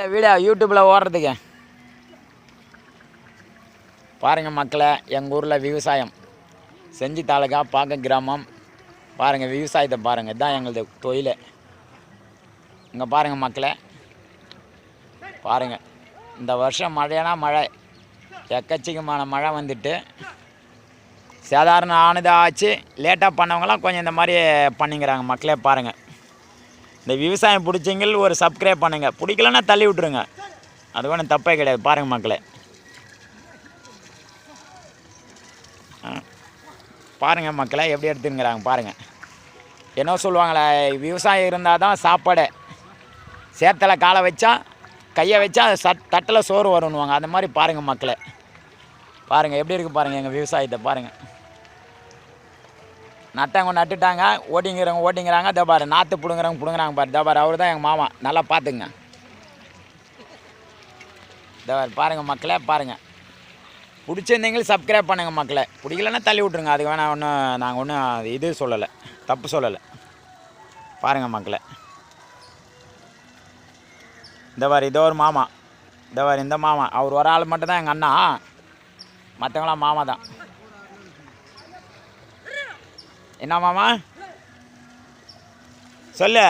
Video யூடியூப்பில் ஓடுறதுக்கு பாருங்கள் மக்களை, எங்கள் ஊரில் விவசாயம் செஞ்சி தாலுகா பாக்க கிராமம். பாருங்கள் விவசாயத்தை பாருங்கள், இதுதான் எங்களது தொழில். இங்கே பாருங்கள் மக்களை, பாருங்கள் இந்த வருஷம் மழைனா மழை, எக்கச்சக்கமான மழை வந்துட்டு சாதாரண ஆனதாச்சு. லேட்டாக பண்ணவங்களாம் கொஞ்சம் இந்த மாதிரி பண்ணிக்கிறாங்க மக்களே. பாருங்கள், இந்த விவசாயம் பிடிச்சிங்க ஒரு சப்ஸ்கிரைப் பண்ணுங்கள், பிடிக்கலன்னா தள்ளி விட்ருங்க, அது ஒன்றும் தப்பே கிடையாது. பாருங்கள் மக்களே, பாருங்கள் மக்களே எப்படி எடுத்துங்கிறாங்க பாருங்கள். என்ன சொல்லுவாங்களே, விவசாயம் இருந்தால் தான் சாப்பாடு, சேத்தில் காலை வச்சா கையை வச்சா தட்டில் சோறு வரும்னுவாங்க, அந்த மாதிரி பாருங்கள் மக்களே. பாருங்கள் எப்படி இருக்குது பாருங்கள் எங்கள் விவசாயத்தை பாருங்கள். நட்டவங்க நட்டுட்டாங்க, ஓட்டிங்கிறாங்க. இதோ பாரு, நாற்று பிடுங்குறாங்க பாரு. இதோ பாரு, அவர் தான் எங்கள் மாமா, நல்லா பார்த்துங்க. இதோ பாருங்கள் மக்களே, பாருங்கள். பிடிச்சிருந்தீங்களும் சப்ஸ்கிரைப் பண்ணுங்கள் மக்களே, பிடிக்கலன்னா தள்ளி விட்ருங்க, அதுக்கு வேணால் ஒன்றும் நாங்கள் ஒன்றும் இது சொல்லலை, தப்பு சொல்லலை. பாருங்கள் மக்களே, இந்த மாதிரி இதோ ஒரு மாமா, இந்த மாதிரி இந்த மாமா, அவர் ஒரு ஆள் மட்டும்தான் எங்கள் அண்ணா, மற்றவங்களாம் மாமா தான். என்ன மாமா சொல்லு.